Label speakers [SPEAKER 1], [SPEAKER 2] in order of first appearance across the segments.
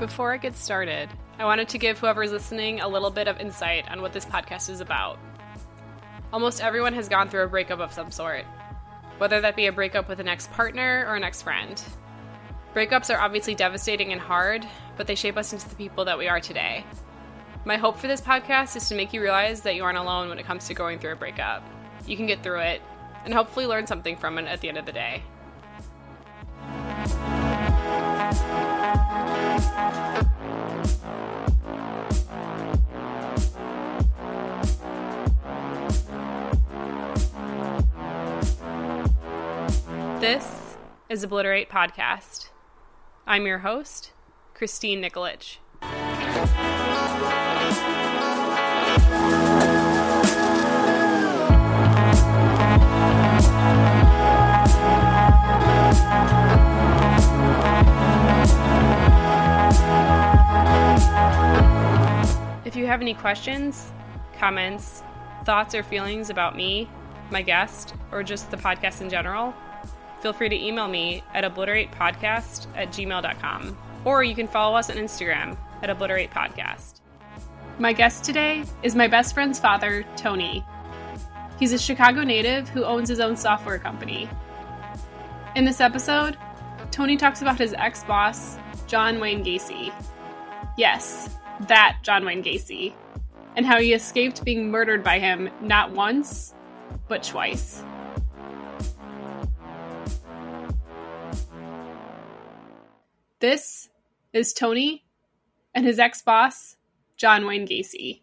[SPEAKER 1] Before I get started, I wanted to give whoever's listening a little bit of insight on what this podcast is about. Almost everyone has gone through a breakup of some sort, whether that be a breakup with an ex-partner or an ex-friend. Breakups are obviously devastating and hard, but they shape us into the people that we are today. My hope for this podcast is to make you realize that you aren't alone when it comes to going through a breakup. You can get through it, and hopefully learn something from it at the end of the day. This is Obliterate Podcast. I'm your host, Christine Nikolic. If you have any questions, comments, thoughts, or feelings about me, my guest, or just the podcast in general, feel free to email me at obliteratepodcast@gmail.com, or you can follow us on Instagram at obliteratepodcast. My guest today is my best friend's father, Tony. He's a Chicago native who owns his own software company. In this episode, Tony talks about his ex-boss, John Wayne Gacy. Yes, that John Wayne Gacy, and how he escaped being murdered by him not once, but twice. This is Tony and his ex-boss, John Wayne Gacy.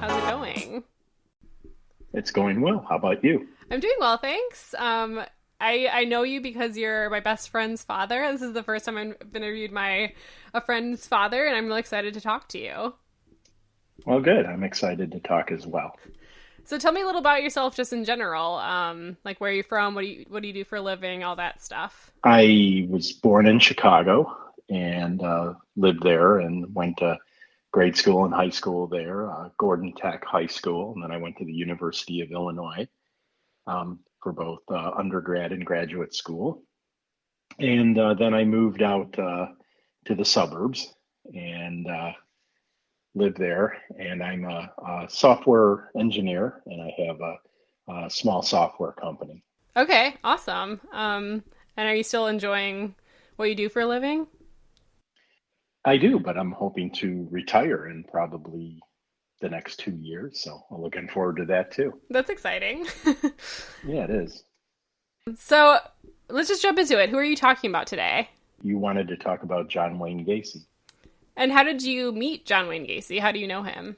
[SPEAKER 1] How's it going?
[SPEAKER 2] It's going well. How about you?
[SPEAKER 1] I'm doing well, thanks. I know you because you're my best friend's father. This is the first time I've interviewed a friend's father, and I'm really excited to talk to you.
[SPEAKER 2] Well, good. I'm excited to talk as well.
[SPEAKER 1] So tell me a little about yourself just in general, like where you're from, what do you do for a living, all that stuff.
[SPEAKER 2] I was born in Chicago and lived there and went to grade school and high school there, Gordon Tech High School, and then I went to the University of Illinois for both undergrad and graduate school. And then I moved out to the suburbs and live there, and I'm a software engineer, and I have a small software company.
[SPEAKER 1] Okay, awesome. And are you still enjoying what you do for a living?
[SPEAKER 2] I do, but I'm hoping to retire in probably the next 2 years, so I'm looking forward to that too.
[SPEAKER 1] That's exciting.
[SPEAKER 2] Yeah, it is.
[SPEAKER 1] So let's just jump into it. Who are you talking about today?
[SPEAKER 2] You wanted to talk about John Wayne Gacy.
[SPEAKER 1] And how did you meet John Wayne Gacy? How do you know him?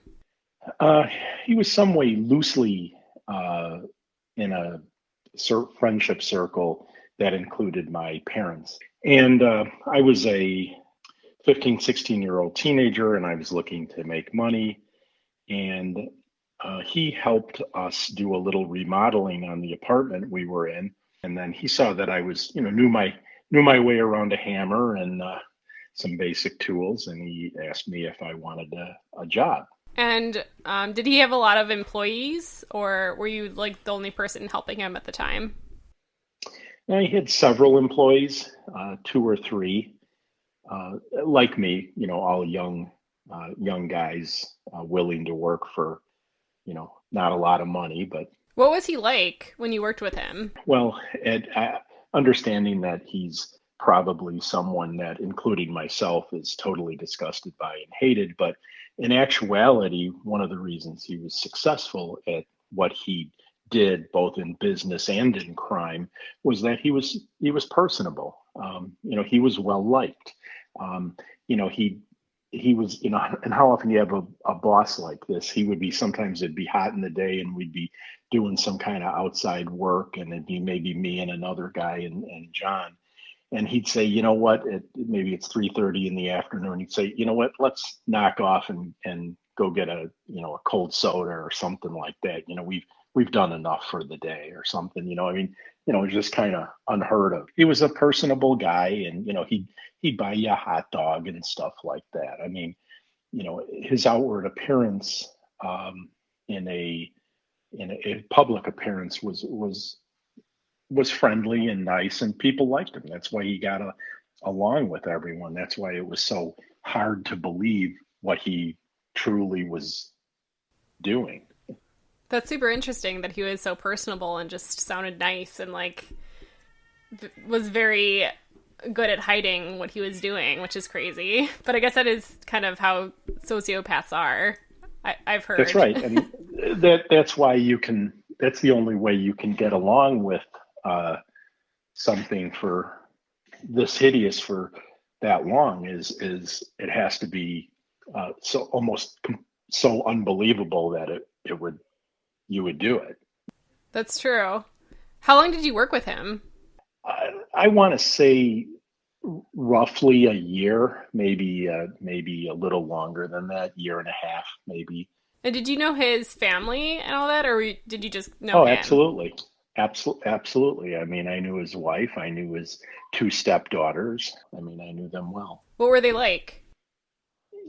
[SPEAKER 2] He was some way loosely in a friendship circle that included my parents. And I was a 15, 16-year-old teenager, and I was looking to make money. And he helped us do a little remodeling on the apartment we were in. And then he saw that I was, knew my way around a hammer and some basic tools, and he asked me if I wanted a job.
[SPEAKER 1] And did he have a lot of employees, or were you like the only person helping him at the time?
[SPEAKER 2] I had several employees, 2 or 3, like me, all young guys willing to work for, not a lot of money, but.
[SPEAKER 1] What was he like when you worked with him?
[SPEAKER 2] Well, understanding that he's probably someone that, including myself, is totally disgusted by and hated. But in actuality, one of the reasons he was successful at what he did, both in business and in crime, was that he was personable. He was well liked. He was, and how often you have a boss like this? He would be, sometimes it'd be hot in the day and we'd be doing some kind of outside work, and it'd be maybe me and another guy and John. And he'd say, you know what, maybe it's 3:30 in the afternoon. He'd say, you know what, let's knock off and go get a cold soda or something like that. We've done enough for the day or something, it's just kind of unheard of. He was a personable guy, and, he'd buy you a hot dog and stuff like that. I mean, his outward appearance in a public appearance was was friendly and nice, and people liked him. That's why he got along with everyone. That's why it was so hard to believe what he truly was doing.
[SPEAKER 1] That's super interesting that he was so personable and just sounded nice and like was very good at hiding what he was doing, which is crazy. But I guess that is kind of how sociopaths are. I've heard.
[SPEAKER 2] That's right, and that's why you can. That's the only way you can get along with something for this hideous for that long is it has to be so almost so unbelievable that it would you would do it.
[SPEAKER 1] That's true. How long did you work with him?
[SPEAKER 2] I want to say roughly a year, maybe a little longer than that, year and a half, maybe.
[SPEAKER 1] And did you know his family and all that, or did you just know
[SPEAKER 2] Oh,
[SPEAKER 1] him?
[SPEAKER 2] absolutely. Absolutely. I mean, I knew his wife. I knew his two stepdaughters. I mean, I knew them well.
[SPEAKER 1] What were they like?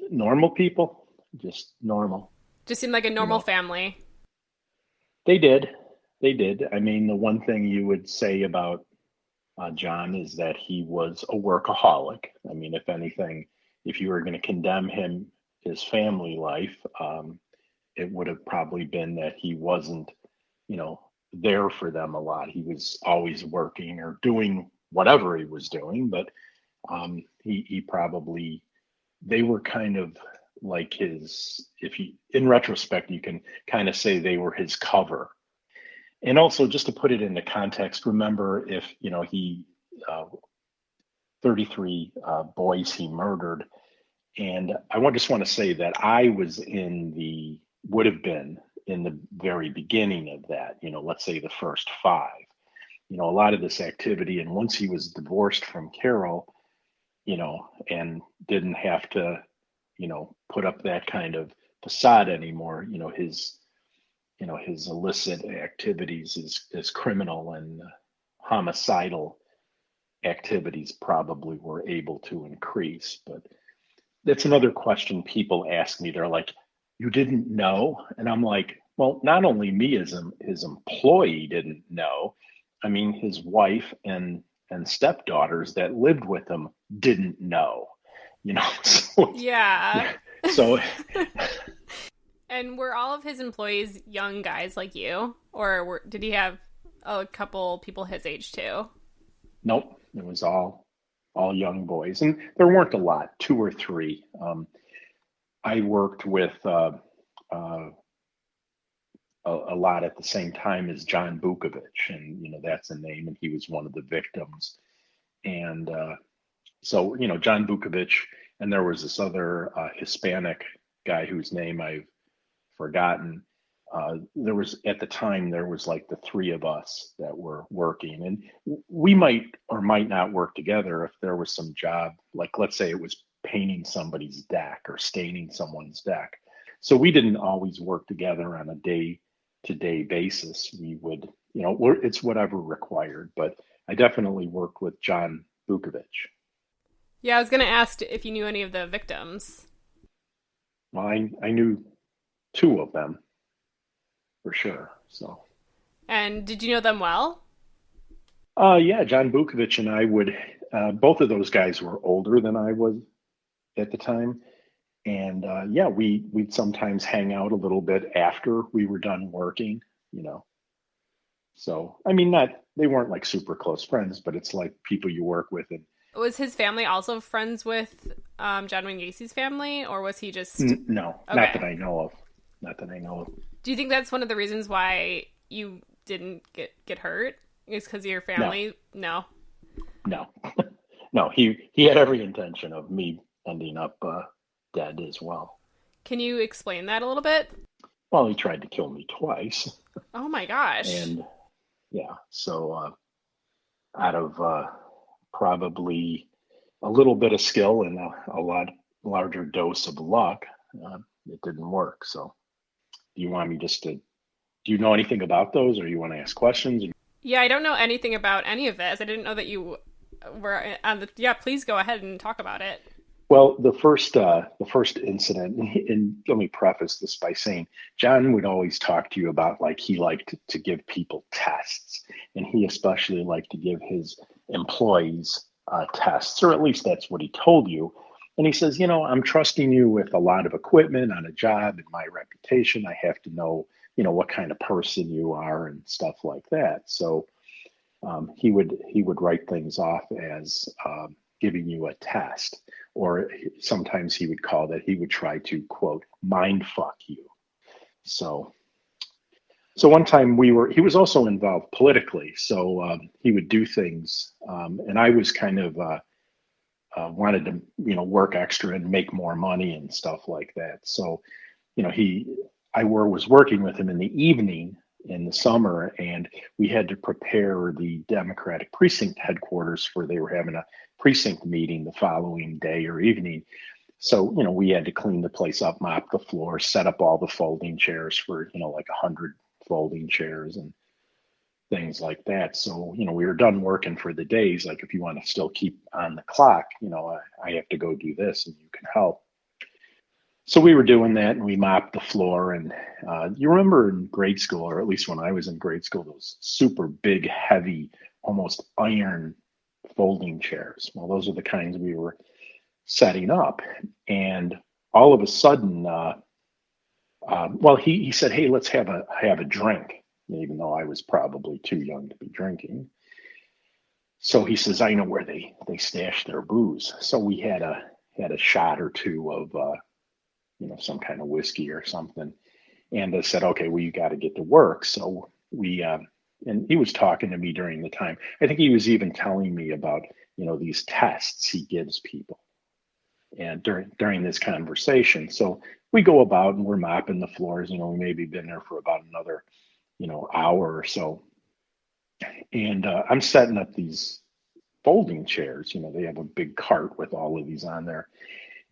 [SPEAKER 2] Normal people, just normal.
[SPEAKER 1] Just seemed like a normal family.
[SPEAKER 2] They did. They did. I mean, the one thing you would say about John is that he was a workaholic. I mean, if anything, if you were going to condemn his family life, it would have probably been that he wasn't, there for them a lot. He was always working or doing whatever he was doing, but he probably, they were kind of like in retrospect, you can kind of say they were his cover. And also, just to put it into context, remember he 33 boys he murdered. And just want to say that I was would have been in the very beginning of that, let's say the first 5, a lot of this activity. And once he was divorced from Carol, and didn't have to, put up that kind of facade anymore, his illicit activities, his criminal and homicidal activities probably were able to increase. But that's another question people ask me. They're like, you didn't know? And I'm like, well, not only me as his employee didn't know, I mean, his wife and stepdaughters that lived with him didn't know, So,
[SPEAKER 1] Yeah.
[SPEAKER 2] So,
[SPEAKER 1] And were all of his employees young guys like you? Or did he have a couple people his age too?
[SPEAKER 2] nope, it was all young boys. And there weren't a lot, 2 or 3. I worked with a lot at the same time as John Bukovich, and that's a name, and he was one of the victims. And so John Bukovich, and there was this other Hispanic guy whose name I've forgotten. There was like the 3 of us that were working, and we might or might not work together if there was some job, like let's say it was painting somebody's deck or staining someone's deck. So we didn't always work together on a day-to-day basis. We would, it's whatever required. But I definitely worked with John Bukovich.
[SPEAKER 1] Yeah, I was going to ask if you knew any of the victims.
[SPEAKER 2] Well, I knew 2 of them for sure. So.
[SPEAKER 1] And did you know them well?
[SPEAKER 2] Yeah, John Bukovich and I would. Both of those guys were older than I was at the time. And yeah, we'd sometimes hang out a little bit after we were done working, So, I mean, they weren't like super close friends, but it's like people you work with. And
[SPEAKER 1] was his family also friends with John Wayne Gacy's family, or was he just...
[SPEAKER 2] No,
[SPEAKER 1] okay.
[SPEAKER 2] Not that I know of. Not that I know of.
[SPEAKER 1] Do you think that's one of the reasons why you didn't get hurt? Is because of your family? No. No, he had every intention of me ending up dead as well. Can you explain that a little bit?
[SPEAKER 2] Well, he tried to kill me twice.
[SPEAKER 1] Oh my gosh.
[SPEAKER 2] And yeah, so out of probably a little bit of skill and a lot larger dose of luck, it didn't work. So do you want me do you know anything about those, or you want to ask questions?
[SPEAKER 1] Yeah, I don't know anything about any of this. I didn't know that you were on the... Yeah, please go ahead and talk about it.
[SPEAKER 2] Well, the first incident, and let me preface this by saying, John would always talk to you about, like, he liked to give people tests, and he especially liked to give his employees tests, or at least that's what he told you. And he says, I'm trusting you with a lot of equipment on a job and my reputation. I have to know, what kind of person you are and stuff like that. So he would write things off as giving you a test, or sometimes he would try to quote mind fuck you. So one time he was also involved politically. So he would do things, and I was kind of wanted to work extra and make more money and stuff like that. So was working with him in the evening in the summer, and we had to prepare the Democratic precinct headquarters for they were having a precinct meeting the following day or evening. So, we had to clean the place up, mop the floor, set up all the folding chairs for, like 100 folding chairs and things like that. So, we were done working for the days. Like, if you want to still keep on the clock, I have to go do this and you can help. So we were doing that, and we mopped the floor. And you remember in grade school, or at least when I was in grade school, those super big, heavy, almost iron folding chairs. Well, those are the kinds we were setting up. And all of a sudden, he said, "Hey, let's have a drink," even though I was probably too young to be drinking. So he says, "I know where they stash their booze." So we had a shot or two of some kind of whiskey or something. And they said, "Okay, well, you got to get to work." So and he was talking to me during the time. I think he was even telling me about, these tests he gives people. And during this conversation, so we go about and we're mopping the floors. We maybe been there for about another, hour or so. And I'm setting up these folding chairs. They have a big cart with all of these on there,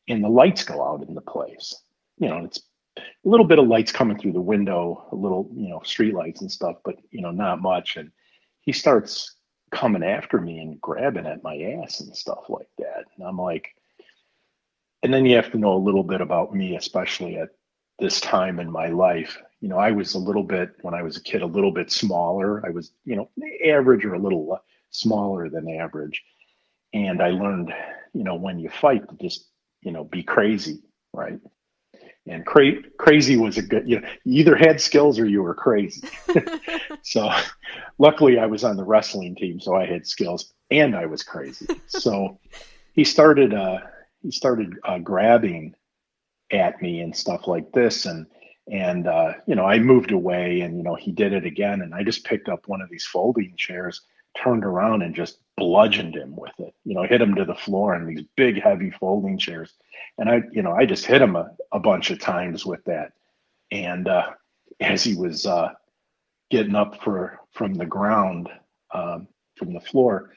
[SPEAKER 2] and the lights go out in the place. It's a little bit of lights coming through the window, a little, street lights and stuff, but, not much. And he starts coming after me and grabbing at my ass and stuff like that. And I'm like, and then you have to know a little bit about me, especially at this time in my life. I was when I was a kid, a little bit smaller. I was, average or a little smaller than average. And I learned, when you fight, to just, be crazy, right? And crazy was a good, you either had skills or you were crazy. So luckily I was on the wrestling team, so I had skills and I was crazy. So he started grabbing at me and stuff like this. And I moved away, and, he did it again. And I just picked up one of these folding chairs, turned around and just bludgeoned him with it, hit him to the floor in these big, heavy folding chairs. And I just hit him a bunch of times with that. And as he was getting up from the ground, from the floor,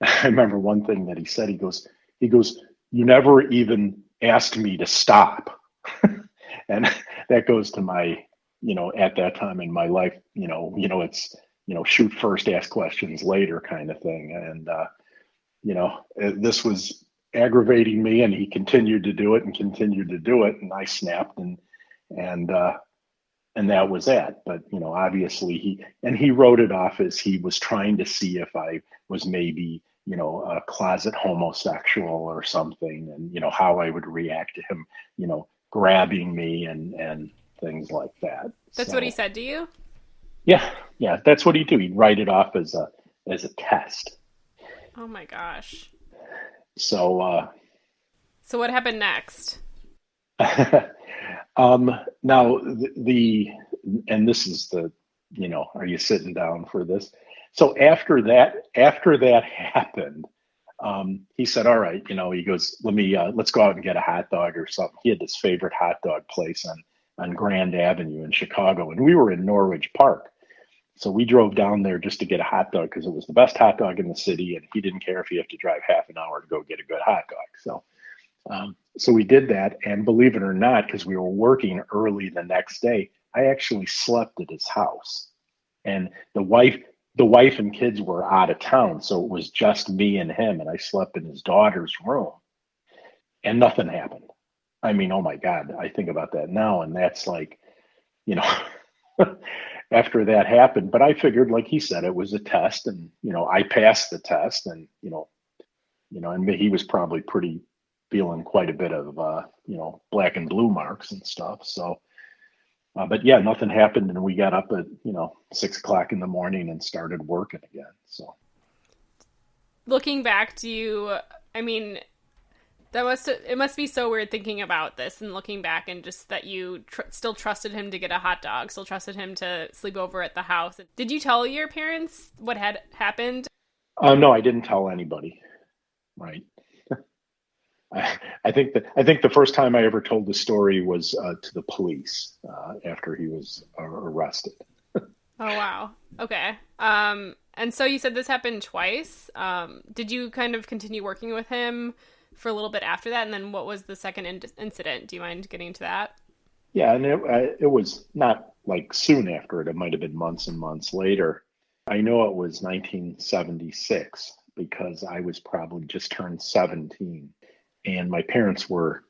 [SPEAKER 2] I remember one thing that he said. He goes, "You never even asked me to stop." And that goes to my, at that time in my life, it's, shoot first, ask questions later kind of thing. And, this was aggravating me, and he continued to do it and continued to do it. And I snapped, and that was that. But, obviously he wrote it off as he was trying to see if I was maybe, a closet homosexual or something, and, how I would react to him, grabbing me and things like that.
[SPEAKER 1] That's what he said to you?
[SPEAKER 2] Yeah, that's what he'd do. He'd write it off as a test.
[SPEAKER 1] Oh my gosh.
[SPEAKER 2] So
[SPEAKER 1] so what happened next?
[SPEAKER 2] Now and this is the, are you sitting down for this? So after that happened, he said, "All right," he goes, let's go out and get a hot dog or something." He had this favorite hot dog place on Grand Avenue in Chicago, and we were in Norwich Park. So we drove down there just to get a hot dog because it was the best hot dog in the city, and he didn't care if you have to drive half an hour to go get a good hot dog. So we did that, and believe it or not, because we were working early the next day, I actually slept at his house, and the wife and kids were out of town, so it was just me and him, and I slept in his daughter's room, and nothing happened. I mean, oh my God, I think about that now, and that's like, after that happened. But I figured, like he said, it was a test, and I passed the test, and and he was probably pretty feeling quite a bit of black and blue marks and stuff. So, but yeah, nothing happened, and we got up at 6 o'clock in the morning and started working again. So,
[SPEAKER 1] Looking back, I mean, it must be so weird thinking about this and looking back and just that you still trusted him to get a hot dog, still trusted him to sleep over at the house. Did you tell your parents what had happened?
[SPEAKER 2] no, I didn't tell anybody. Right. I think the first time I ever told the story was to the police after he was arrested.
[SPEAKER 1] Oh wow. Okay. And so you said this happened twice. Did you kind of continue working with him for a little bit after that? And then what was the second incident? Do you mind getting into that?
[SPEAKER 2] Yeah, and it was not like soon after it. It might have been months and months later. I know it was 1976 because I was probably just turned 17, and my parents were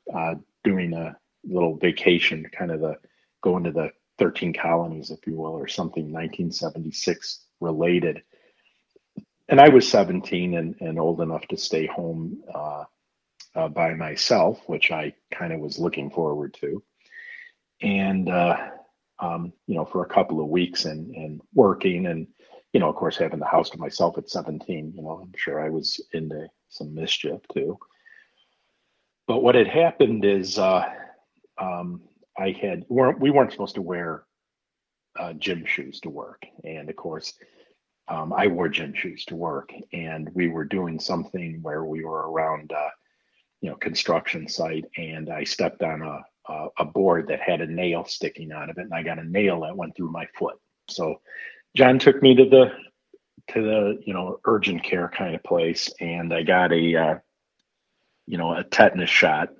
[SPEAKER 2] doing a little vacation, kind of going to the 13 colonies, if you will, or something, 1976 related. And I was 17 and old enough to stay home by myself, which I kind of was looking forward to. And, for a couple of weeks and working and, of course, having the house to myself at 17, I'm sure I was into some mischief too. But what had happened is we weren't supposed to wear gym shoes to work. And of course, I wore gym shoes to work, and we were doing something where we were around, construction site, and I stepped on a board that had a nail sticking out of it, and I got a nail that went through my foot. So John took me to the urgent care kind of place, and I got a tetanus shot,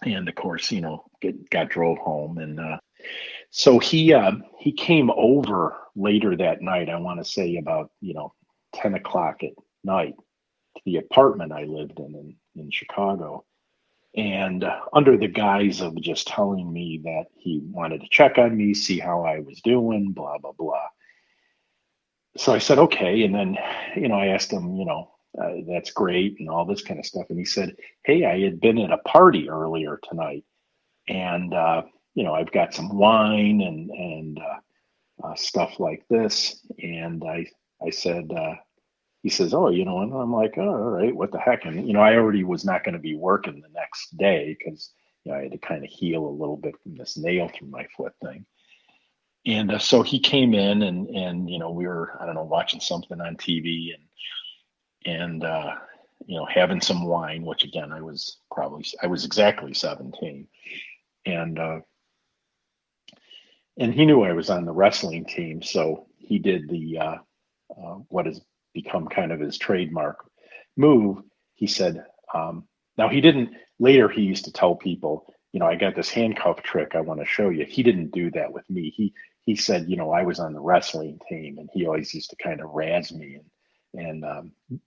[SPEAKER 2] and of course, got drove home, and so he came over later that night. I want to say about 10 o'clock at night to the apartment I lived in Chicago, and under the guise of just telling me that he wanted to check on me, see how I was doing, blah blah blah. So I said okay, and then I asked him, that's great and all this kind of stuff, and he said, hey, I had been at a party earlier tonight, and I've got some wine and stuff like this. And I said, he says, oh, and I'm like, oh, all right, what the heck? And, I already was not going to be working the next day because, I had to kind of heal a little bit from this nail through my foot thing. And so he came in and, we were, I don't know, watching something on TV and having some wine, which again, I was exactly 17. And he knew I was on the wrestling team, so he did the what has become kind of his trademark move. He said, now he didn't. Later, he used to tell people, I got this handcuff trick I want to show you. He didn't do that with me. He said, I was on the wrestling team, and he always used to kind of razz me and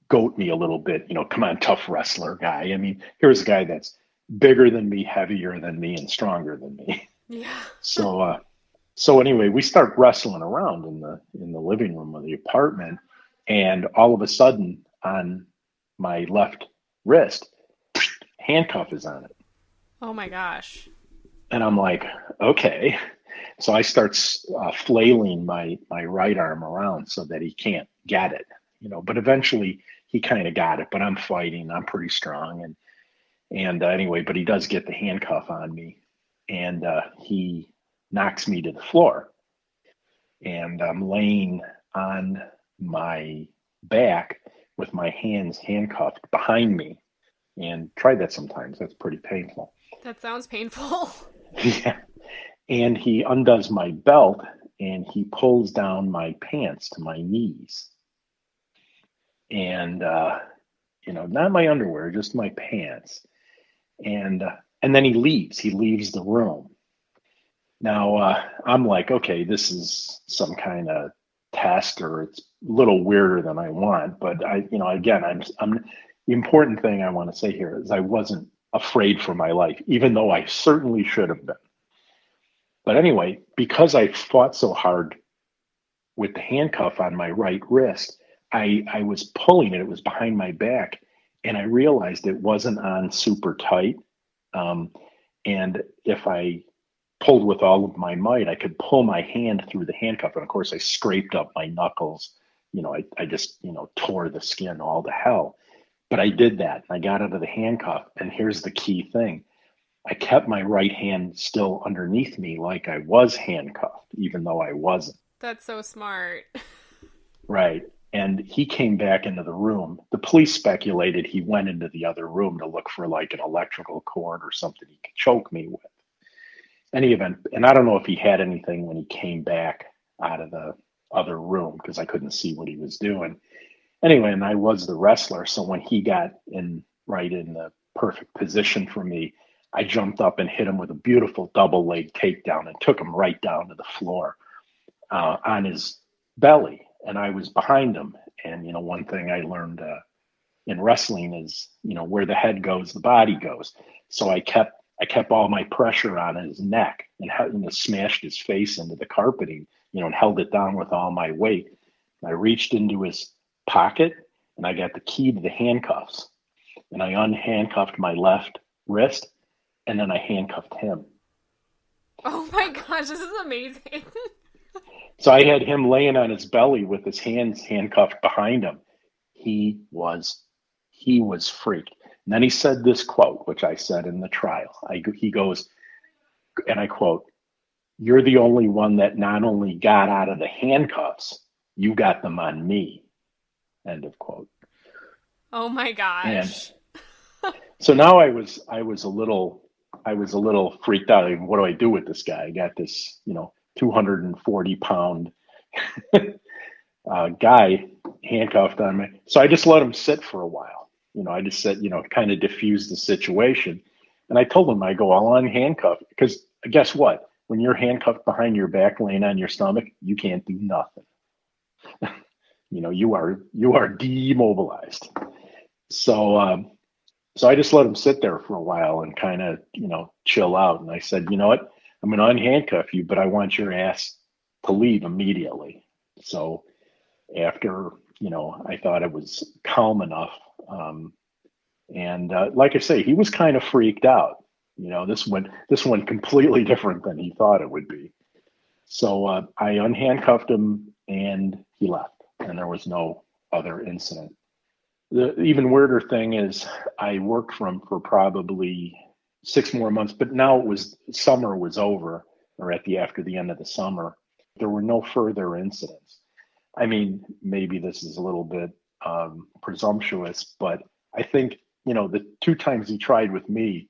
[SPEAKER 2] goat me a little bit. Come on, tough wrestler guy. I mean, here's a guy that's bigger than me, heavier than me, and stronger than me.
[SPEAKER 1] Yeah.
[SPEAKER 2] So anyway, we start wrestling around in the living room of the apartment, and all of a sudden, on my left wrist, handcuff is on it.
[SPEAKER 1] Oh my gosh.
[SPEAKER 2] And I'm like, okay. So I start flailing my right arm around so that he can't get it, But eventually, he kind of got it. But I'm fighting. I'm pretty strong, and anyway, but he does get the handcuff on me, and he knocks me to the floor, and I'm laying on my back with my hands handcuffed behind me. And try that sometimes. That's pretty painful.
[SPEAKER 1] That sounds painful.
[SPEAKER 2] Yeah. And he undoes my belt and he pulls down my pants to my knees. And not my underwear, just my pants. And then he leaves. He leaves the room. Now, I'm like, okay, this is some kind of test, or it's a little weirder than I want. But again, I'm the important thing I want to say here is I wasn't afraid for my life, even though I certainly should have been. But anyway, because I fought so hard with the handcuff on my right wrist, I was pulling it. It was behind my back, and I realized it wasn't on super tight. Um, and if I pulled with all of my might, I could pull my hand through the handcuff. And of course, I scraped up my knuckles. I just, tore the skin all to hell. But I did that. I got out of the handcuff. And here's the key thing: I kept my right hand still underneath me like I was handcuffed, even though I wasn't.
[SPEAKER 1] That's so smart.
[SPEAKER 2] Right. And he came back into the room. The police speculated he went into the other room to look for like an electrical cord or something he could choke me with. Any event, and I don't know if he had anything when he came back out of the other room because I couldn't see what he was doing. Anyway, and I was the wrestler, so when he got in right in the perfect position for me, I jumped up and hit him with a beautiful double leg takedown and took him right down to the floor on his belly, and I was behind him. And one thing I learned in wrestling is, where the head goes, the body goes. So I kept all my pressure on his neck and smashed his face into the carpeting, and held it down with all my weight. I reached into his pocket and I got the key to the handcuffs, and I unhandcuffed my left wrist, and then I handcuffed him.
[SPEAKER 1] Oh my gosh, this is amazing.
[SPEAKER 2] So I had him laying on his belly with his hands handcuffed behind him. He was he was freaked. And then he said this quote, which I said in the trial. He goes, and I quote, "You're the only one that not only got out of the handcuffs, you got them on me." End of quote.
[SPEAKER 1] Oh my
[SPEAKER 2] And
[SPEAKER 1] gosh.
[SPEAKER 2] so now I was a little freaked out. Like, what do I do with this guy? I got this, 240 pound guy handcuffed on me. So I just let him sit for a while. I just said, kind of diffuse the situation. And I told him, I go, I'll unhandcuff, because guess what? When you're handcuffed behind your back, laying on your stomach, you can't do nothing. You are demobilized. So so I just let him sit there for a while and kind of, chill out. And I said, you know what? I'm going to unhandcuff you, but I want your ass to leave immediately. So after, I thought it was calm enough. And like I say, he was kind of freaked out. This one completely different than he thought it would be. So I unhandcuffed him and he left, and there was no other incident. The even weirder thing is I worked for him for probably 6 more months, but now summer was over, or after the end of the summer. There were no further incidents. I mean, maybe this is a little bit presumptuous, but I think, the two times he tried with me,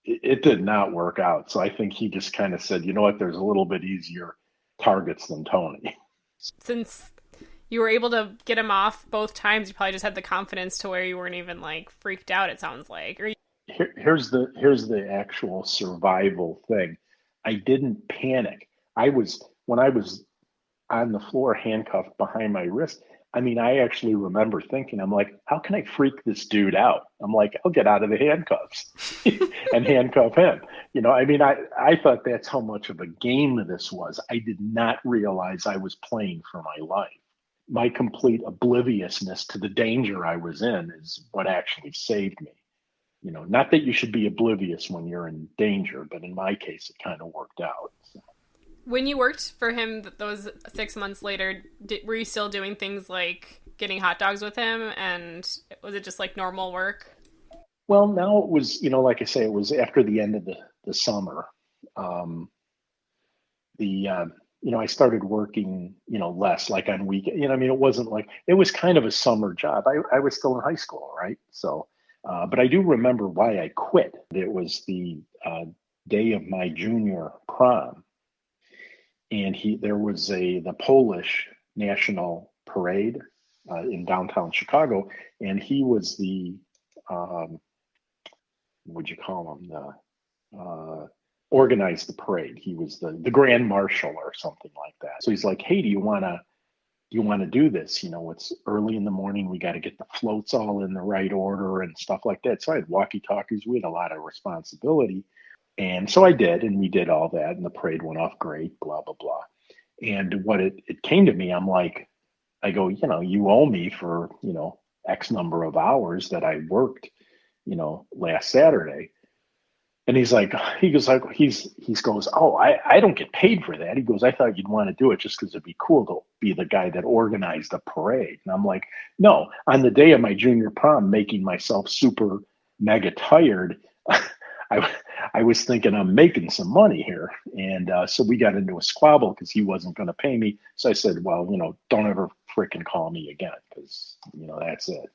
[SPEAKER 2] it did not work out. So I think he just kind of said, you know what, there's a little bit easier targets than Tony.
[SPEAKER 1] Since you were able to get him off both times, you probably just had the confidence to where you weren't even like freaked out, it sounds like.
[SPEAKER 2] Here's the actual survival thing. I didn't panic. When I was on the floor handcuffed behind my wrist. I mean, I actually remember thinking, I'm like, how can I freak this dude out? I'm like, I'll get out of the handcuffs and handcuff him. I mean, I thought that's how much of a game this was. I did not realize I was playing for my life. My complete obliviousness to the danger I was in is what actually saved me. Not that you should be oblivious when you're in danger, but in my case, it kind of worked out. So.
[SPEAKER 1] When you worked for him those 6 months later, were you still doing things like getting hot dogs with him? And was it just like normal work?
[SPEAKER 2] Well, now it was, like I say, it was after the end of the summer. Um, I started working, less like on weekend. I mean, it wasn't like it was kind of a summer job. I was still in high school, right? So, but I do remember why I quit. It was the day of my junior prom, and there was the Polish national parade in downtown Chicago, and he was the what'd you call him, the organized the parade. He was the grand marshal or something like that. So he's like, hey, do you want to do this? It's early in the morning. We got to get the floats all in the right order and stuff like that. So I had walkie talkies. We had a lot of responsibility. And so I did, and we did all that, and the parade went off great, blah, blah, blah. And what it came to me, I'm like, I go, you owe me for, X number of hours that I worked, last Saturday. And he goes, oh, I don't get paid for that. He goes, I thought you'd want to do it just because it'd be cool to be the guy that organized the parade. And I'm like, no, on the day of my junior prom, making myself super mega tired, I, I was thinking I'm making some money here. And so we got into a squabble because he wasn't going to pay me. So I said, well, don't ever freaking call me again because, that's it.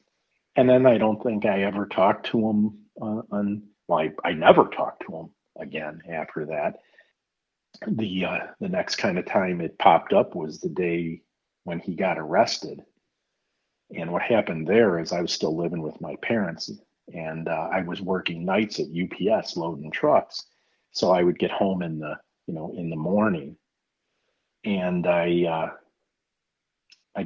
[SPEAKER 2] And then I don't think I ever talked to him well, I never talked to him again after that. The next kind of time it popped up was the day when he got arrested. And what happened there is I was still living with my parents, and I was working nights at UPS loading trucks. So I would get home in the morning, and I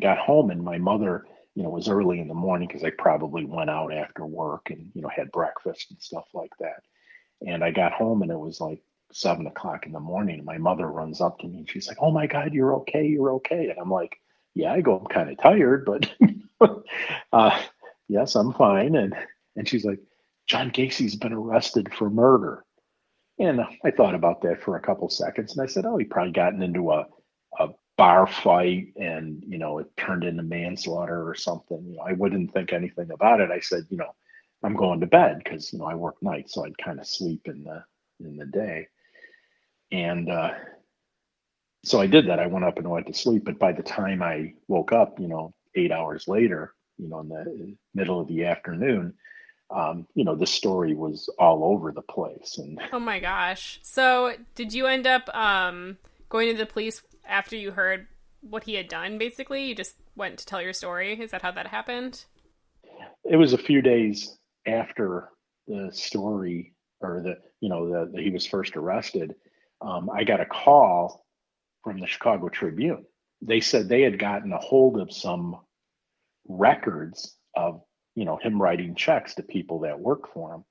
[SPEAKER 2] got home, and my mother, it was early in the morning because I probably went out after work and, had breakfast and stuff like that. And I got home and it was like 7 o'clock in the morning. And my mother runs up to me and she's like, oh my God, you're okay. You're okay. And I'm like, yeah, I go, I'm kind of tired, but yes, I'm fine. And she's like, John Gacy's been arrested for murder. And I thought about that for a couple seconds. And I said, oh, he probably gotten into a bar fight and, it turned into manslaughter or something. I wouldn't think anything about it. I said, I'm going to bed because, I work nights. So I'd kind of sleep in the day. And so I did that. I went up and went to sleep. But by the time I woke up, 8 hours later, in the middle of the afternoon, the story was all over the place. And
[SPEAKER 1] Oh my gosh. So did you end up going to the police after you heard what he had done, basically? You just went to tell your story? Is that how that happened?
[SPEAKER 2] it was a few days after the story, or he was first arrested. I got a call from the Chicago Tribune. They said they had gotten a hold of some records of him writing checks to people that work for him,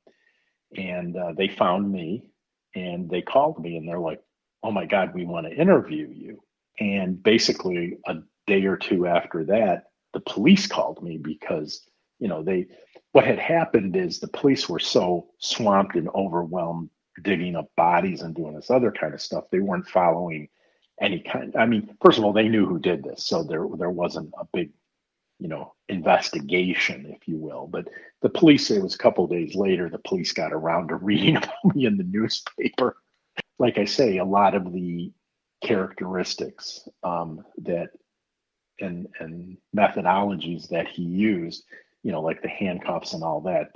[SPEAKER 2] and they found me and they called me and they're like, oh my God, we want to interview you. And basically a day or two after that, the police called me because they what had happened is the police were so swamped and overwhelmed digging up bodies and doing this other kind of stuff, they weren't following any kind. I mean, first of all, they knew who did this, so there wasn't a big investigation, if you will. But the police, it was a couple of days later, the police got around to reading about me in the newspaper. Like I say, a lot of the characteristics that and methodologies that he used, like the handcuffs and all that.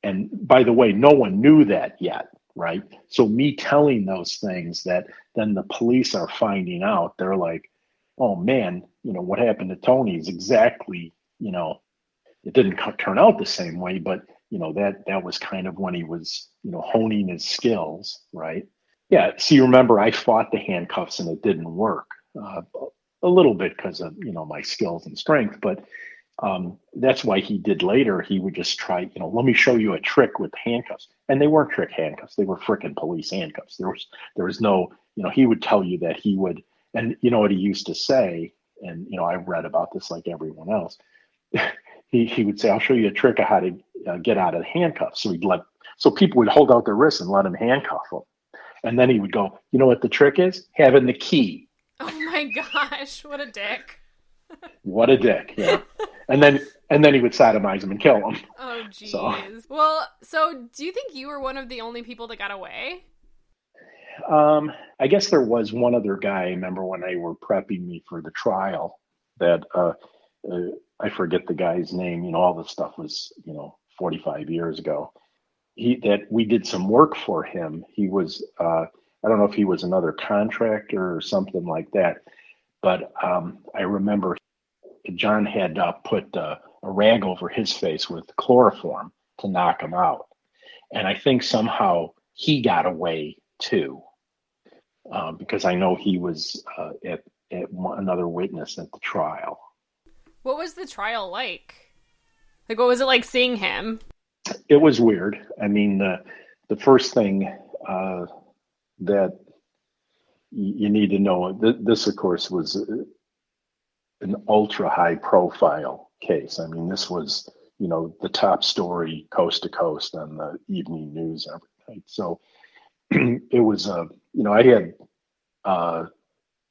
[SPEAKER 2] And by the way, no one knew that yet, right? So me telling those things that then the police are finding out, they're like, oh man, what happened to Tony is exactly, it didn't turn out the same way, but that was kind of when he was, honing his skills, right? Yeah. So you remember I fought the handcuffs and it didn't work a little bit because of, my skills and strength, but that's why he did later. He would just try, let me show you a trick with handcuffs. And they weren't trick handcuffs. They were frickin' police handcuffs. There was no, he would tell you that he would, and you know what he used to say, and I've read about this like everyone else. he would say, "I'll show you a trick of how to get out of the handcuffs." So people would hold out their wrists and let him handcuff them, and then he would go, "You know what the trick is? Having the key."
[SPEAKER 1] Oh my gosh, what a dick!
[SPEAKER 2] What a dick! Yeah, and then he would sodomize him and kill him.
[SPEAKER 1] Oh jeez.
[SPEAKER 2] So,
[SPEAKER 1] well, so do you think you were one of the only people that got away?
[SPEAKER 2] I guess there was one other guy. I remember when they were prepping me for the trial that I forget the guy's name. All this stuff was 45 years ago. That we did some work for him. He was I don't know if he was another contractor or something like that, but I remember John had put a rag over his face with chloroform to knock him out, and I think somehow he got away too. Because I know he was at another witness at the trial.
[SPEAKER 1] What was the trial like? Like, what was it like seeing him?
[SPEAKER 2] It was weird. I mean, the first thing that you need to know. This, of course, was an ultra high profile case. I mean, this was, the top story coast to coast on the evening news every night. So it was, I had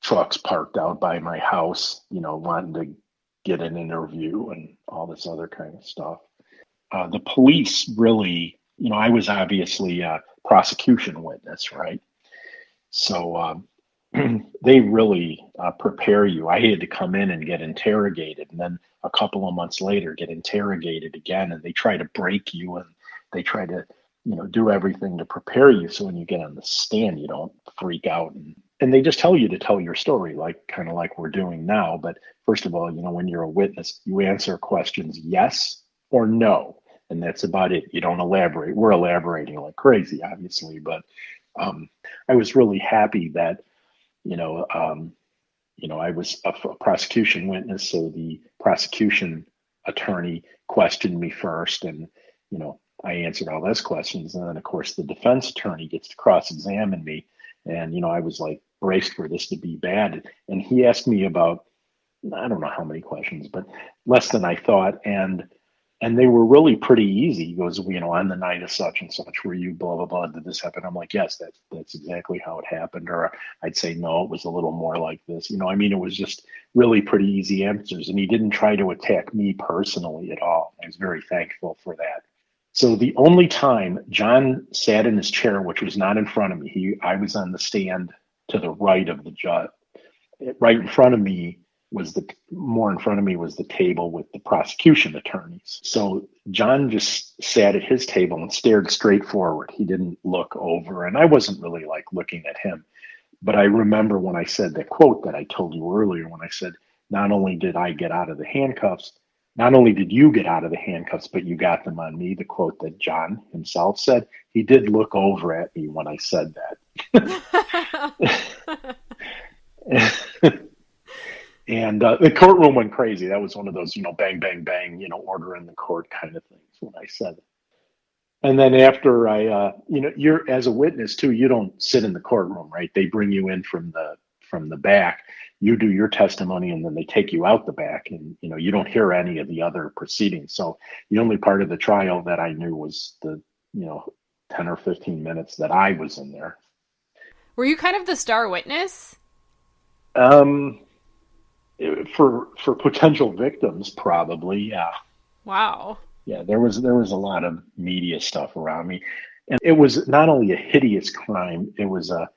[SPEAKER 2] trucks parked out by my house, wanting to get an interview and all this other kind of stuff. The police really, I was obviously a prosecution witness, right? So they really prepare you. I had to come in and get interrogated, and then a couple of months later get interrogated again, and they try to break you, and they try to, do everything to prepare you so when you get on the stand, you don't freak out. And they just tell you to tell your story, like kind of like we're doing now. But first of all, when you're a witness, you answer questions yes or no, and that's about it. You don't elaborate. We're elaborating like crazy, obviously, but I was really happy that you know, um, I was a prosecution witness, so the prosecution attorney questioned me first, and I answered all those questions, and then of course the defense attorney gets to cross-examine me, and I was like braced for this to be bad, and he asked me about, I don't know how many questions, but less than I thought, and they were really pretty easy. He goes, on the night of such and such, were you blah blah blah? Did this happen? I'm like, yes, that's exactly how it happened. Or I'd say no, it was a little more like this. I mean, it was just really pretty easy answers, and he didn't try to attack me personally at all. I was very thankful for that. So the only time John sat in his chair, which was not in front of me, I was on the stand to the right of the judge. Right in front of me was the table with the prosecution attorneys. So John just sat at his table and stared straight forward. He didn't look over, and I wasn't really like looking at him. But I remember when I said the quote that I told you earlier, when I said, not only did I get out of the handcuffs, not only did you get out of the handcuffs, but you got them on me, the quote that John himself said, he did look over at me when I said that. And the courtroom went crazy. That was one of those, bang, bang, bang, order in the court kind of things when I said it. And then after you're as a witness too, you don't sit in the courtroom, right? They bring you in from the back. You do your testimony, and then they take you out the back, and you don't hear any of the other proceedings. So the only part of the trial that I knew was the 10 or 15 minutes that I was in there.
[SPEAKER 1] Were you kind of the star witness?
[SPEAKER 2] For potential victims, probably, yeah.
[SPEAKER 1] Wow.
[SPEAKER 2] Yeah, there was a lot of media stuff around me, and it was not only a hideous crime; it was a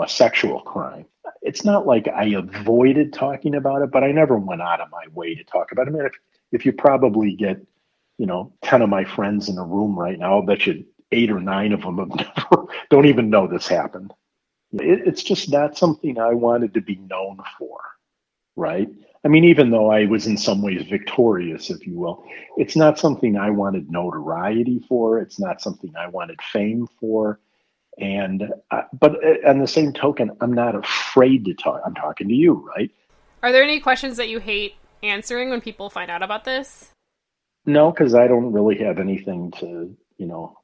[SPEAKER 2] a sexual crime. It's not like I avoided talking about it, but I never went out of my way to talk about it. I mean, if you probably get 10 of my friends in a room right now, I'll bet you 8 or 9 of them don't even know this happened. It's just not something I wanted to be known for, right? I mean, even though I was in some ways victorious, if you will, it's not something I wanted notoriety for. It's not something I wanted fame for. And, but on the same token, I'm not afraid to talk. I'm talking to you, right?
[SPEAKER 1] Are there any questions that you hate answering when people find out about this?
[SPEAKER 2] No, because I don't really have anything to,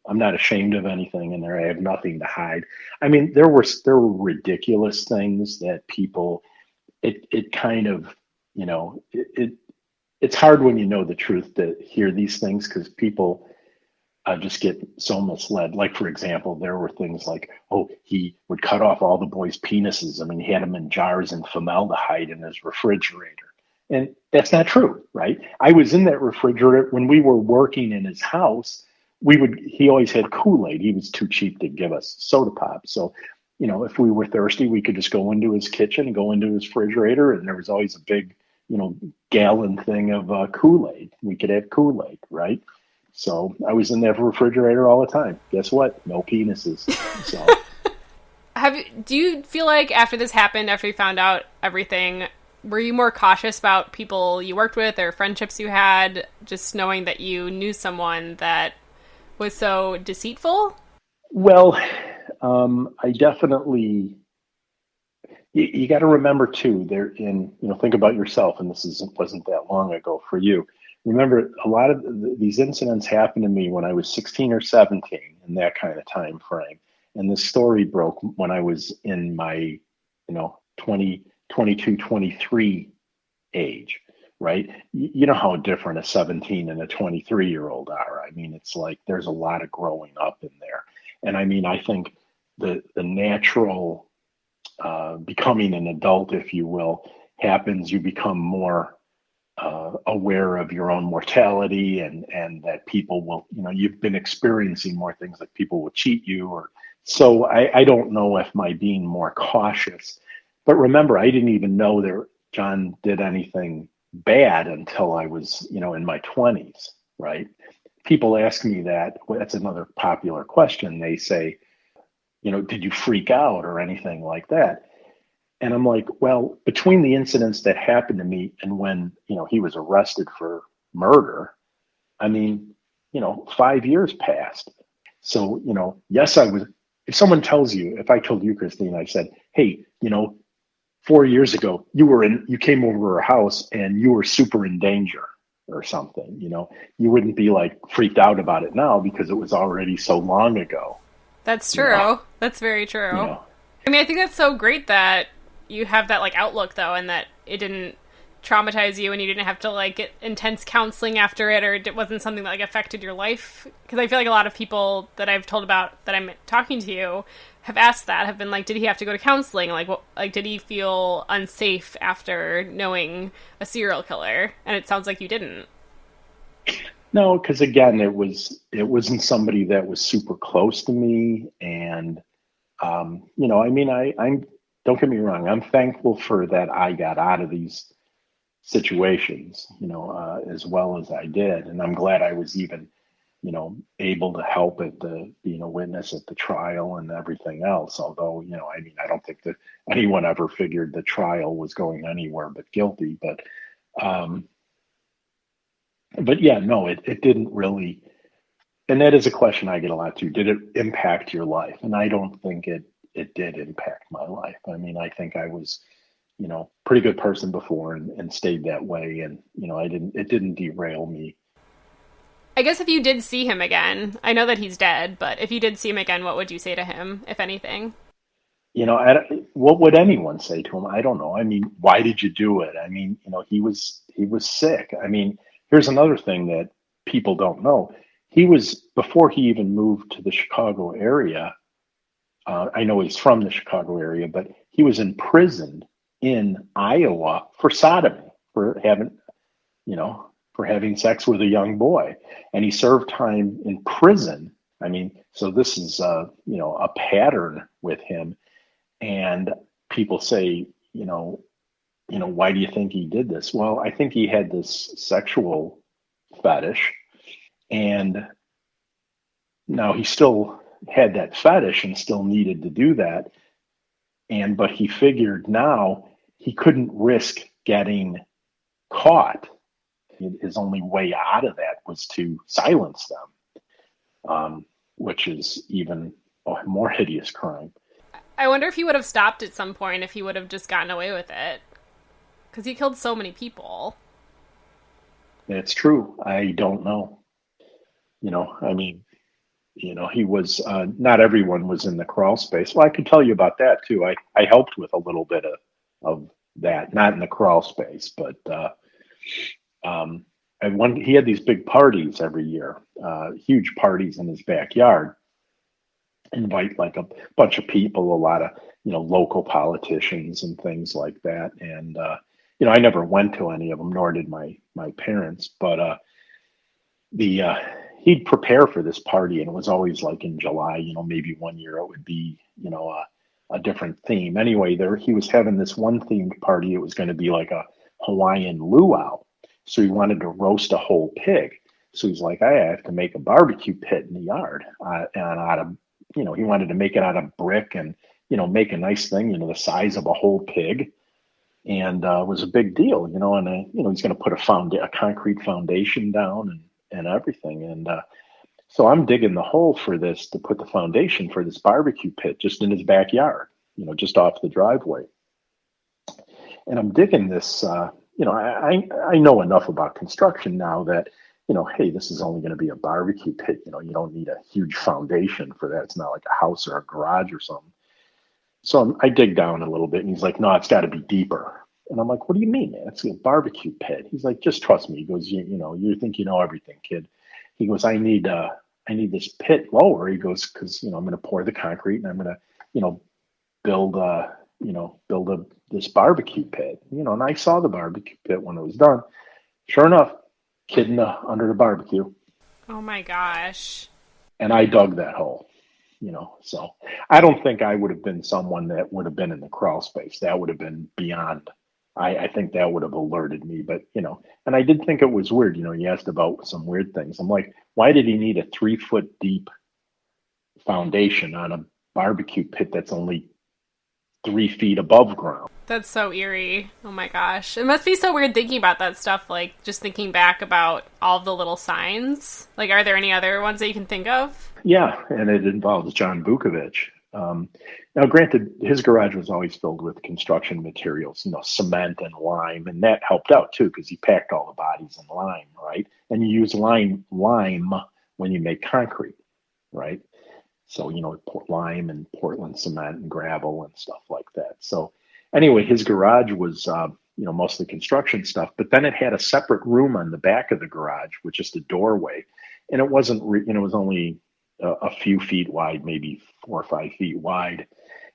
[SPEAKER 2] I'm not ashamed of anything in there. I have nothing to hide. I mean, there were ridiculous things that people, it kind of, it's hard when you know the truth to hear these things, because people just get so misled. Like, for example, there were things like, oh, he would cut off all the boys' penises. I mean, he had them in jars in formaldehyde in his refrigerator. And that's not true, right? I was in that refrigerator when we were working in his house. He always had Kool-Aid. He was too cheap to give us soda pop. So, if we were thirsty, we could just go into his kitchen, go into his refrigerator, and there was always a big, gallon thing of Kool-Aid. We could have Kool-Aid, right? So I was in that refrigerator all the time. Guess what? No penises. So.
[SPEAKER 1] Do you feel like after this happened, after you found out everything, were you more cautious about people you worked with or friendships you had, just knowing that you knew someone that was so deceitful?
[SPEAKER 2] Well, I definitely, you got to remember too, think about yourself, and wasn't that long ago for you. remember a lot of these incidents happened to me when I was 16 or 17 in that kind of time frame. And the story broke when I was in my, 20, 22, 23 age, right? You know how different a 17 and a 23-year-old are. I mean, it's like there's a lot of growing up in there. And I mean, I think the natural becoming an adult, if you will, happens. You become more aware of your own mortality, and that people will, you've been experiencing more things, like people will cheat you, or so I don't know if my being more cautious. But remember, I didn't even know there John did anything bad until I was, in my 20s, right? People ask me that. Well, that's another popular question. They say, did you freak out or anything like that? And I'm like, well, between the incidents that happened to me and when, he was arrested for murder, I mean, 5 years passed. So, yes, I was, if someone tells you, if I told you, Christine, I said, hey, 4 years ago, you came over our house and you were super in danger or something, you wouldn't be like freaked out about it now because it was already so long ago.
[SPEAKER 1] That's
[SPEAKER 2] You know,
[SPEAKER 1] true. That's very
[SPEAKER 2] you
[SPEAKER 1] true.
[SPEAKER 2] know,
[SPEAKER 1] I mean, I think that's so great that you have that like outlook though, and that it didn't traumatize you, and you didn't have to like get intense counseling after it, or it wasn't something that like affected your life. Because I feel like a lot of people that I've told about that I'm talking to you have asked that, have been like, did he have to go to counseling? Like, what, like, did he feel unsafe after knowing a serial killer? And it sounds like you didn't.
[SPEAKER 2] no, because again, it wasn't somebody that was super close to me, and I mean, I'm don't get me wrong, I'm thankful for that I got out of these situations, as well as I did, and I'm glad I was even, able to help at being a witness at the trial and everything else. Although, I mean, I don't think that anyone ever figured the trial was going anywhere but guilty. Um, but yeah, no, it didn't really. And that is a question I get a lot too. Did it impact your life? And I don't think it did impact my life. I mean, I think I was, pretty good person before, and stayed that way. And, it didn't derail me.
[SPEAKER 1] I guess if you did see him again, I know that he's dead, but if you did see him again, what would you say to him, if anything?
[SPEAKER 2] What would anyone say to him? I don't know. I mean, why did you do it? I mean, he was sick. I mean, here's another thing that people don't know. He was, before he even moved to the Chicago area. I know he's from the Chicago area, but he was imprisoned in Iowa for sodomy, for having, for having sex with a young boy, and he served time in prison. I mean, so this is, a pattern with him. And people say, why do you think he did this? Well, I think he had this sexual fetish, and now he still had that fetish and still needed to do that. But he figured now he couldn't risk getting caught. His only way out of that was to silence them, which is even a more hideous crime.
[SPEAKER 1] I wonder if he would have stopped at some point if he would have just gotten away with it. Because he killed so many people.
[SPEAKER 2] It's true. I don't know. I mean, he was, not everyone was in the crawl space. Well, I could tell you about that too. I helped with a little bit of that, not in the crawl space, but um, he had these big parties every year, huge parties in his backyard, invite like a bunch of people, a lot of, local politicians and things like that. And, I never went to any of them, nor did my parents, but the he'd prepare for this party, and it was always like in July. Maybe one year it would be, a different theme. Anyway, there he was having this one themed party. It was going to be like a Hawaiian luau, so he wanted to roast a whole pig. So he's like, I have to make a barbecue pit in the yard, and out of, he wanted to make it out of brick, and make a nice thing, the size of a whole pig. And it was a big deal, and he's going to put a concrete foundation down, and everything. And so I'm digging the hole for this, to put the foundation for this barbecue pit just in his backyard, just off the driveway. And I'm digging this I know enough about construction now that, hey, this is only going to be a barbecue pit. You don't need a huge foundation for that. It's not like a house or a garage or something. So I dig down a little bit, and he's like, no, it's got to be deeper. And I'm like, what do you mean, man? It's a barbecue pit. He's like, just trust me. He goes, you think you know everything, kid. He goes, I need this pit lower. He goes, because, I'm going to pour the concrete and I'm going to, you know, build, build this barbecue pit, and I saw the barbecue pit when it was done. Sure enough, kid under the barbecue.
[SPEAKER 1] Oh my gosh.
[SPEAKER 2] And I dug that hole. So I don't think I would have been someone that would have been in the crawl space. That would have been beyond. I think that would have alerted me, but and I did think it was weird. You asked about some weird things. I'm like, why did he need a 3 foot deep foundation on a barbecue pit that's only 3 feet above ground?
[SPEAKER 1] That's so eerie. Oh my gosh. It must be so weird thinking about that stuff, like just thinking back about all the little signs. Like, are there any other ones that you can think of?
[SPEAKER 2] Yeah, and it involves John Bukovich. Now, granted, his garage was always filled with construction materials, cement and lime, and that helped out too because he packed all the bodies in lime, right? And you use lime when you make concrete, right? So, lime and Portland cement and gravel and stuff like that. So, anyway, his garage was, mostly construction stuff, but then it had a separate room on the back of the garage with just a doorway, and it wasn't, it was only a few feet wide, maybe 4 or 5 feet wide.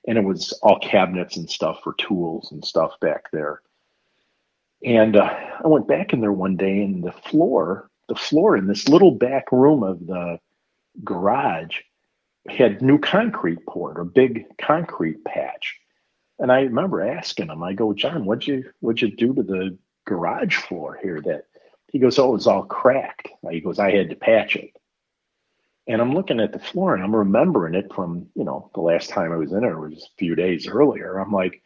[SPEAKER 2] And it was all cabinets and stuff for tools and stuff back there. And I went back in there one day, and the floor in this little back room of the garage had new concrete poured, a big concrete patch. And I remember asking him, I go, John, what'd you do to the garage floor here? That he goes, oh, it was all cracked. He goes, I had to patch it. And I'm looking at the floor, and I'm remembering it from, the last time I was in it was a few days earlier. I'm like,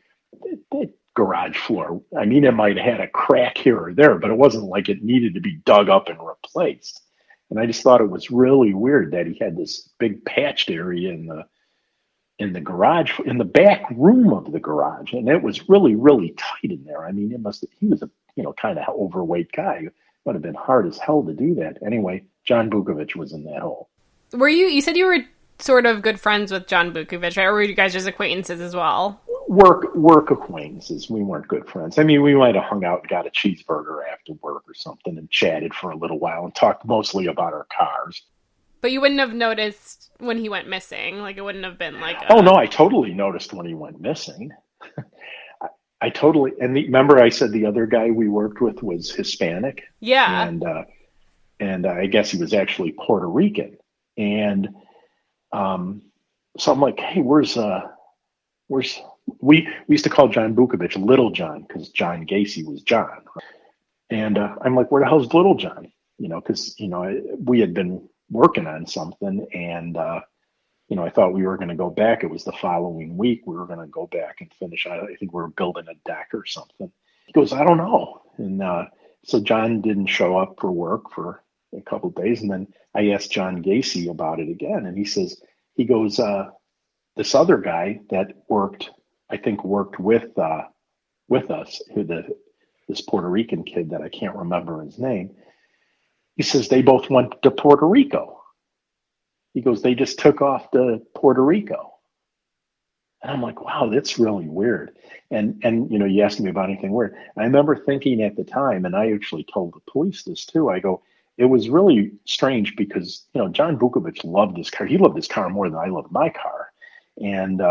[SPEAKER 2] that garage floor, I mean, it might have had a crack here or there, but it wasn't like it needed to be dug up and replaced. And I just thought it was really weird that he had this big patched area in the garage, in the back room of the garage. And it was really, really tight in there. I mean, he was a, kind of overweight guy. It would have been hard as hell to do that. Anyway, John Bukovich was in that hole.
[SPEAKER 1] You said you were sort of good friends with John Bukovich, right? Or were you guys just acquaintances as well?
[SPEAKER 2] Work acquaintances. We weren't good friends. I mean, we might have hung out and got a cheeseburger after work or something and chatted for a little while and talked mostly about our cars.
[SPEAKER 1] But you wouldn't have noticed when he went missing? Like, it wouldn't have been like
[SPEAKER 2] Oh, no, I totally noticed when he went missing. I totally, and remember I said the other guy we worked with was Hispanic?
[SPEAKER 1] Yeah.
[SPEAKER 2] And I guess he was actually Puerto Rican. And so I'm like, hey, where's we used to call John Bukovich Little John because John Gacy was John. And I'm like, where the hell's Little John? Because, we had been working on something, and, I thought we were going to go back. It was the following week. We were going to go back and finish. I think we were building a deck or something. He goes, I don't know. And so John didn't show up for work for a couple of days. And then I asked John Gacy about it again. And he goes, this other guy that worked with us, this Puerto Rican kid that I can't remember his name. He says they both went to Puerto Rico. He goes, they just took off to Puerto Rico. And I'm like, wow, that's really weird. And you asked me about anything weird. I remember thinking at the time, and I actually told the police this too. I go, it was really strange because, John Bukovich loved his car. He loved his car more than I loved my car. And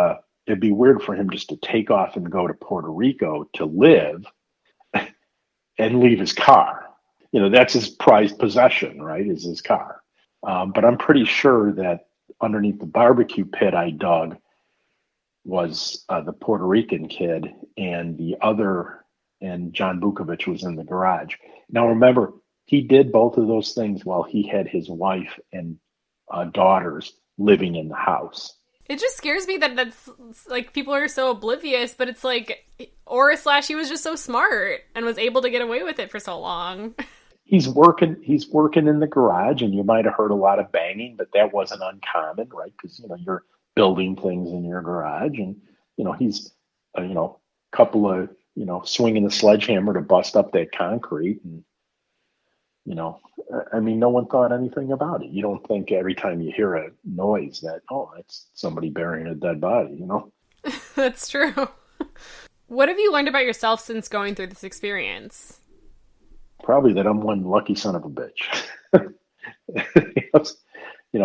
[SPEAKER 2] it'd be weird for him just to take off and go to Puerto Rico to live and leave his car. That's his prized possession, right, is his car. But I'm pretty sure that underneath the barbecue pit I dug was the Puerto Rican kid, and John Bukovich was in the garage. Now, remember, he did both of those things while he had his wife and daughters living in the house.
[SPEAKER 1] It just scares me that that's like people are so oblivious, but it's like, / he was just so smart and was able to get away with it for so long.
[SPEAKER 2] He's working in the garage, and you might have heard a lot of banging, but that wasn't uncommon, right? Because, you're building things in your garage, and, he's, couple of swinging the sledgehammer to bust up that concrete. And, I mean, no one thought anything about it. You don't think every time you hear a noise that, oh, it's somebody burying a dead body,
[SPEAKER 1] That's true. What have you learned about yourself since going through this experience?
[SPEAKER 2] Probably that I'm one lucky son of a bitch.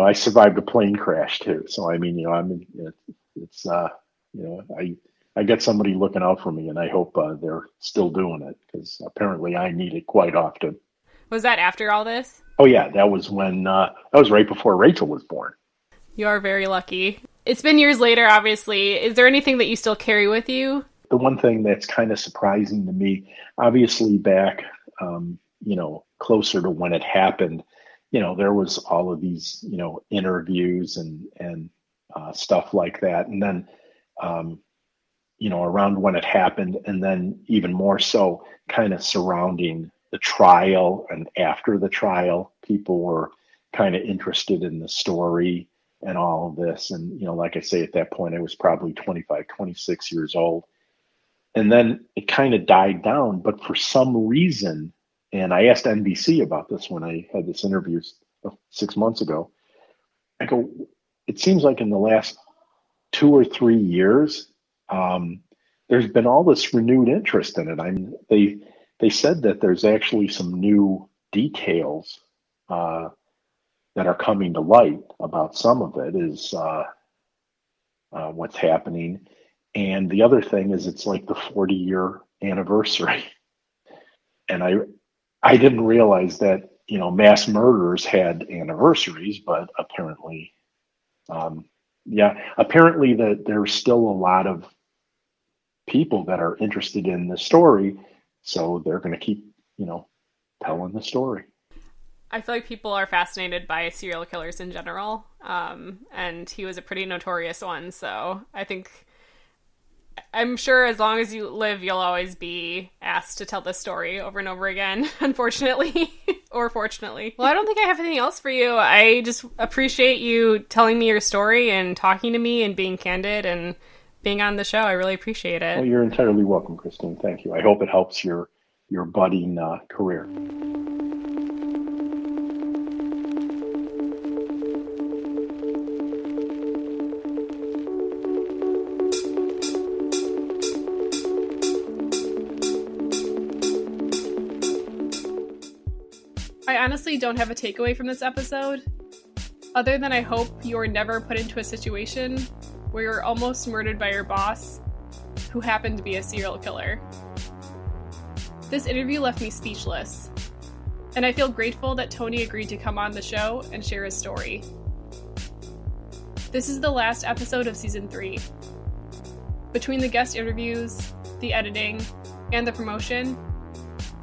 [SPEAKER 2] I survived a plane crash too. So, I mean, I get somebody looking out for me, and I hope they're still doing it, because apparently I need it quite often.
[SPEAKER 1] Was that after all this?
[SPEAKER 2] Oh yeah, that was right before Rachel was born.
[SPEAKER 1] You are very lucky. It's been years later, obviously. Is there anything that you still carry with you?
[SPEAKER 2] The one thing that's kind of surprising to me, obviously back, closer to when it happened, there was all of these, interviews and stuff like that. And then, around when it happened, and then even more so kind of surrounding the trial and after the trial, people were kind of interested in the story and all of this. And, like I say, at that point, I was probably 25, 26 years old. And then it kind of died down. But for some reason, and I asked NBC about this when I had this interview 6 months ago, I go, it seems like in the last 2 or 3 years, there's been all this renewed interest in it. I mean, they said that there's actually some new details that are coming to light about some of it, is what's happening. And the other thing is, it's like the 40-year anniversary. And I didn't realize that, mass murderers had anniversaries, but apparently, apparently that there's still a lot of people that are interested in the story. So they're going to keep, telling the story.
[SPEAKER 1] I feel like people are fascinated by serial killers in general. And he was a pretty notorious one. So I'm sure as long as you live, you'll always be asked to tell this story over and over again, unfortunately, or fortunately. Well, I don't think I have anything else for you. I just appreciate you telling me your story and talking to me and being candid and being on the show. I really appreciate it.
[SPEAKER 2] Well, you're entirely welcome, Christine. Thank you. I hope it helps your budding career.
[SPEAKER 1] I honestly don't have a takeaway from this episode, other than I hope you're never put into a situation where you're almost murdered by your boss, who happened to be a serial killer. This interview left me speechless, and I feel grateful that Tony agreed to come on the show and share his story. This is the last episode of Season 3. Between the guest interviews, the editing, and the promotion,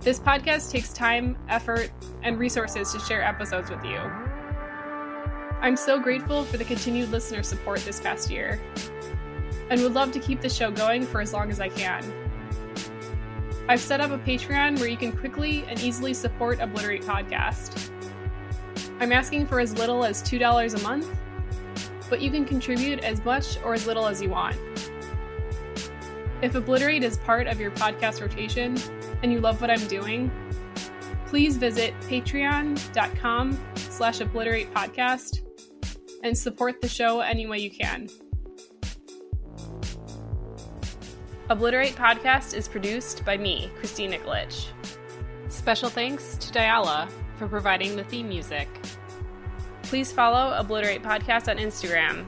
[SPEAKER 1] this podcast takes time, effort, and resources to share episodes with you. I'm so grateful for the continued listener support this past year, and would love to keep the show going for as long as I can. I've set up a Patreon where you can quickly and easily support Obliterate Podcast. I'm asking for as little as $2 a month, but you can contribute as much or as little as you want. If Obliterate is part of your podcast rotation and you love what I'm doing, please visit patreon.com/obliteratepodcast and support the show any way you can. Obliterate Podcast is produced by me, Christine Nikolic. Special thanks to Diala for providing the theme music. Please follow Obliterate Podcast on Instagram.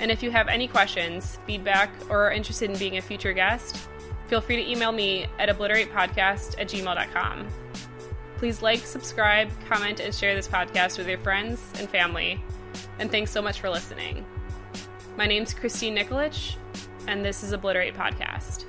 [SPEAKER 1] And if you have any questions, feedback, or are interested in being a future guest, feel free to email me at obliteratepodcast@gmail.com. Please like, subscribe, comment, and share this podcast with your friends and family. And thanks so much for listening. My name's Christine Nikolic, and this is Obliterate Podcast.